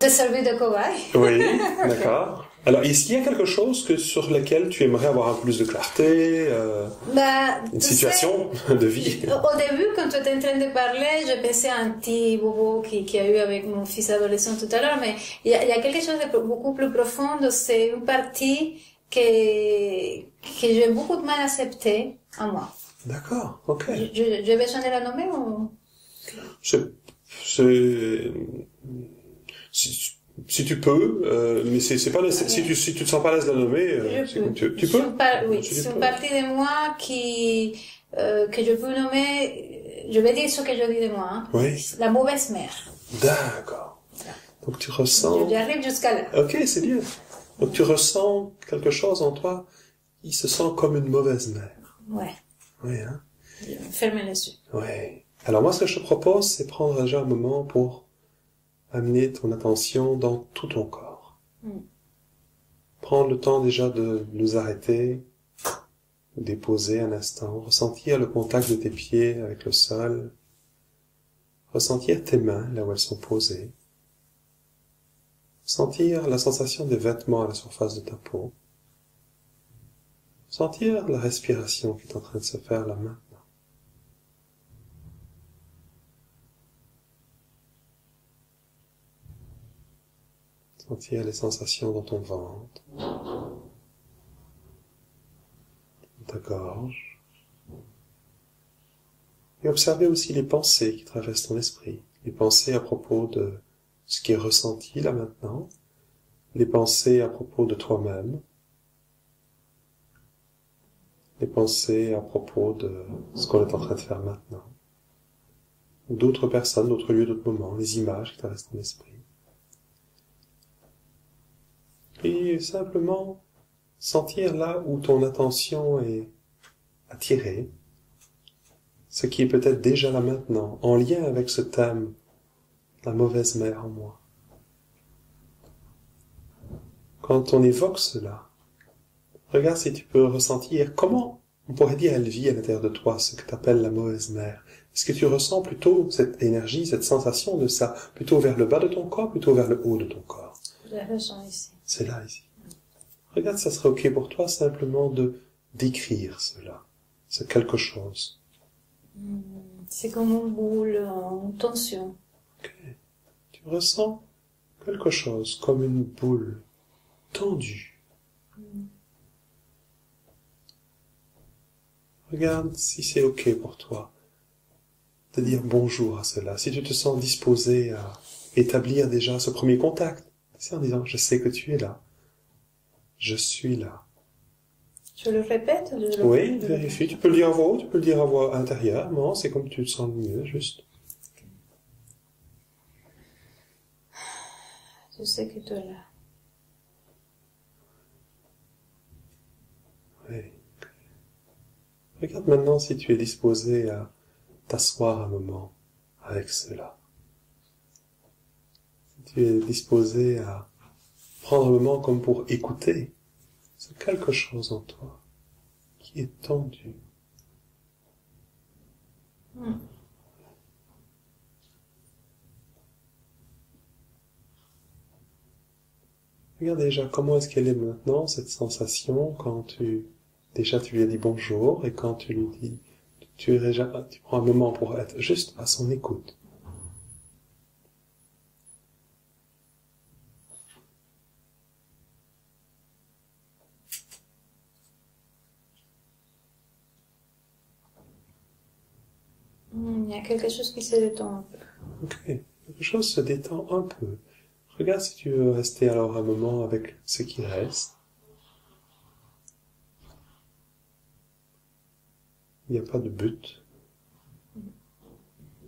te servir de cobaye. Oui, d'accord. Alors, est-ce qu'il y a quelque chose sur lequel tu aimerais avoir un peu plus de clarté, une situation de vie? Au début, quand tu étais en train de parler, je pensais à un petit bobo qui a eu avec mon fils adolescent tout à l'heure, mais il y a quelque chose de beaucoup plus profond. C'est une partie que j'ai beaucoup de mal à accepter en moi. D'accord, ok. J'ai besoin de la nommer ou? Si tu peux, mais c'est pas si tu te sens pas à l'aise de la nommer, c'est comme tu peux. Oui, c'est une partie de moi que je peux nommer. Je vais dire ce que je dis de moi. Hein. Oui. La mauvaise mère. D'accord. Donc tu ressens. J'arrive jusqu'à là. Ok, c'est bien. Donc tu ressens quelque chose en toi. Il se sent comme une mauvaise mère. Ouais. Oui, hein. Fermez les yeux. Ouais. Alors moi, ce que je te propose, c'est prendre déjà un moment pour amener ton attention dans tout ton corps. Prendre le temps déjà de nous arrêter, déposer un instant, ressentir le contact de tes pieds avec le sol, ressentir tes mains là où elles sont posées, sentir la sensation des vêtements à la surface de ta peau, sentir la respiration qui est en train de se faire là maintenant. Sentir les sensations dans ton ventre, dans ta gorge. Et observer aussi les pensées qui traversent ton esprit. Les pensées à propos de ce qui est ressenti là maintenant. Les pensées à propos de toi-même. Les pensées à propos de ce qu'on est en train de faire maintenant. Ou d'autres personnes, d'autres lieux, d'autres moments. Les images qui traversent ton esprit. Et simplement sentir là où ton attention est attirée, ce qui est peut-être déjà là maintenant, en lien avec ce thème, la mauvaise mère en moi. Quand on évoque cela, regarde si tu peux ressentir comment, on pourrait dire, elle vit à l'intérieur de toi, ce que tu appelles la mauvaise mère. Est-ce que tu ressens plutôt cette énergie, cette sensation de ça, plutôt vers le bas de ton corps, plutôt vers le haut de ton corps? Je la ressens ici. C'est là, ici. Regarde, ça serait ok pour toi simplement de décrire cela, ce quelque chose. C'est comme une boule en tension. Ok. Tu ressens quelque chose comme une boule tendue. Regarde si c'est ok pour toi de dire bonjour à cela, si tu te sens disposé à établir déjà ce premier contact. C'est en disant, je sais que tu es là. Je suis là. Je le répète? Oui, vérifie. Tu peux le dire à voix haute, tu peux le dire à voix intérieurement. C'est comme tu te sens le mieux, juste. Je sais que tu es là. Oui. Regarde maintenant si tu es disposé à t'asseoir un moment avec cela. Si tu es disposé à prendre un moment comme pour écouter ce quelque chose en toi qui est tendu. Regarde déjà comment est-ce qu'elle est maintenant, cette sensation, quand tu lui as dit bonjour, et quand tu lui dis, tu prends un moment pour être juste à son écoute. Il y a quelque chose qui se détend un peu. Ok, quelque chose se détend un peu. Regarde si tu veux rester alors un moment avec ce qui reste. Il n'y a pas de but.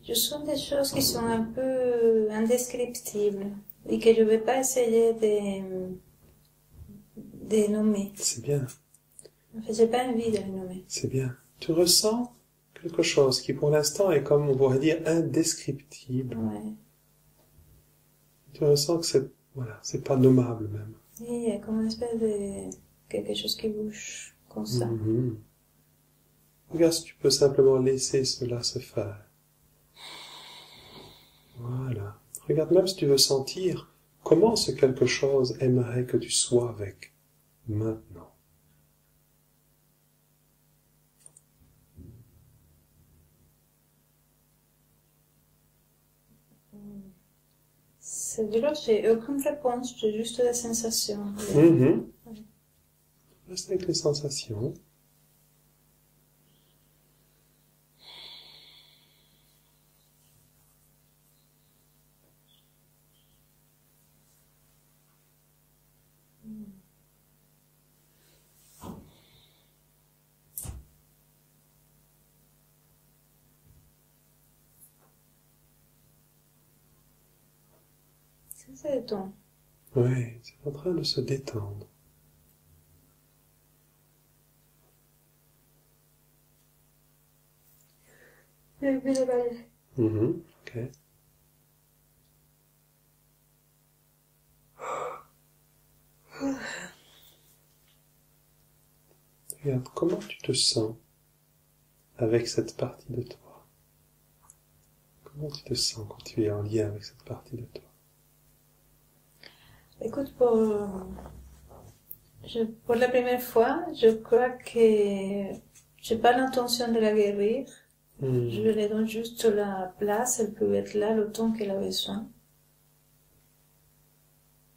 Je sens des choses qui sont un peu indescriptibles et que je ne vais pas essayer de nommer. C'est bien. En fait, j'ai pas envie de les nommer. C'est bien. Tu ressens quelque chose qui pour l'instant est comme on pourrait dire indescriptible. Ouais. Tu ressens que c'est pas nommable même. Oui, il y a comme une espèce de quelque chose qui bouge comme ça. Regarde si tu peux simplement laisser cela se faire. Voilà. Regarde même si tu veux sentir comment ce quelque chose aimerait que tu sois avec maintenant. C'est dur, j'ai aucune réponse, j'ai juste des sensations. Reste avec les sensations. Ça détend. Oui, c'est en train de se détendre. Ok. Regarde, comment tu te sens avec cette partie de toi? Comment tu te sens quand tu es en lien avec cette partie de toi? Écoute, pour la première fois, je crois que j'ai pas l'intention de la guérir. Je lui donne juste la place, elle peut être là le temps qu'elle a besoin.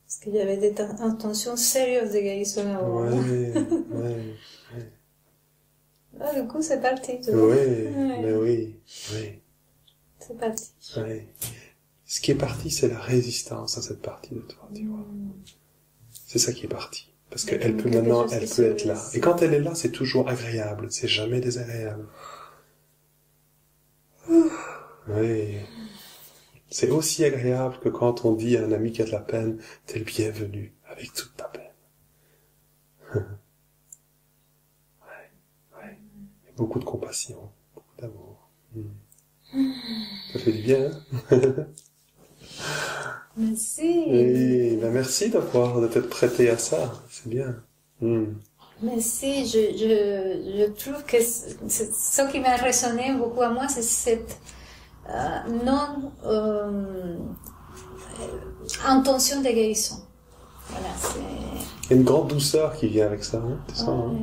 Parce qu'il y avait des intentions sérieuses de guérison avant. Ouais. Ah, du coup, c'est parti, tu vois. Mais oui. C'est parti. Ouais. Ce qui est parti, c'est la résistance à cette partie de toi, tu vois. C'est ça qui est parti. Parce qu'elle peut maintenant, elle peut être là. Et quand elle est là, c'est toujours agréable. C'est jamais désagréable. Oui. C'est aussi agréable que quand on dit à un ami qui a de la peine, t'es le bienvenu avec toute ta peine. Ouais. Beaucoup de compassion, beaucoup d'amour. Ça fait du bien, hein? Merci. Et merci de t'être prêté à ça. C'est bien. Merci. Je trouve que ce qui m'a résonné beaucoup à moi, c'est cette intention de guérison. Voilà, il y a une grande douceur qui vient avec ça, hein, c'est ça, hein?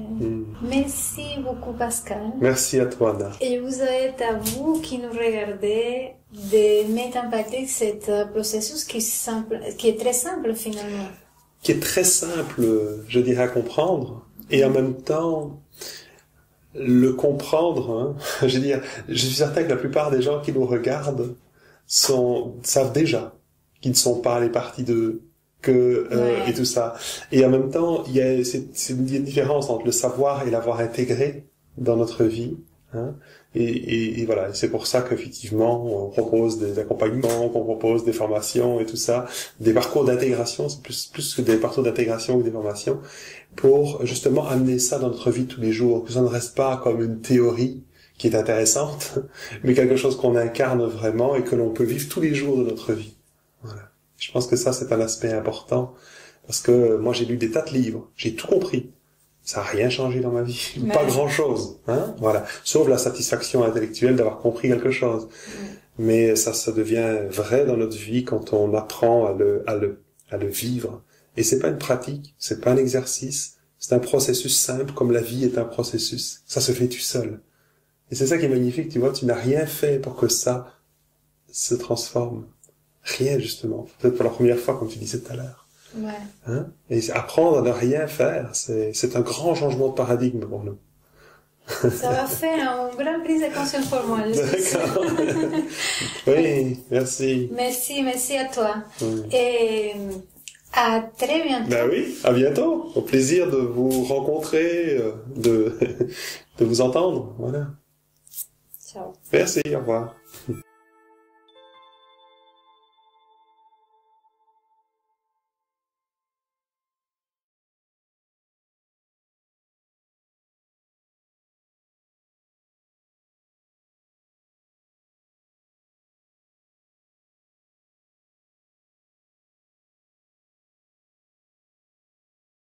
Merci beaucoup, Pascal. Merci à toi, Anna. Et je vous invite à vous qui nous regardez de mettre en pratique ce processus qui est très simple finalement. Qui est très simple, je dirais, à comprendre, et en même temps, le comprendre, hein, je suis certain que la plupart des gens qui nous regardent savent déjà qu'ils ne sont pas les parties d'eux, et tout ça. Et en même temps, c'est une différence entre le savoir et l'avoir intégré dans notre vie, hein. Et voilà, c'est pour ça qu'effectivement, on propose des accompagnements, qu'on propose des formations et tout ça, des parcours d'intégration, c'est plus que des parcours d'intégration ou des formations, pour justement amener ça dans notre vie de tous les jours, que ça ne reste pas comme une théorie qui est intéressante, mais quelque chose qu'on incarne vraiment et que l'on peut vivre tous les jours de notre vie. Voilà. Je pense que ça, c'est un aspect important, parce que moi, j'ai lu des tas de livres, j'ai tout compris. Ça n'a rien changé dans ma vie. Pas grand-chose, hein, voilà. Sauf la satisfaction intellectuelle d'avoir compris quelque chose. Mais ça devient vrai dans notre vie quand on apprend à le vivre. Et c'est pas une pratique, c'est pas un exercice, c'est un processus simple, comme la vie est un processus. Ça se fait tout seul. Et c'est ça qui est magnifique, tu vois, tu n'as rien fait pour que ça se transforme. Rien, justement. Peut-être pour la première fois, comme tu disais tout à l'heure. Ouais. Hein? Et apprendre à ne rien faire, c'est un grand changement de paradigme pour nous. Ça va faire une grande prise de conscience pour moi. D'accord. Oui, merci. Merci à toi. Et à très bientôt. Ben oui, à bientôt. Au plaisir de vous rencontrer, de vous entendre. Voilà. Ciao. Merci, au revoir.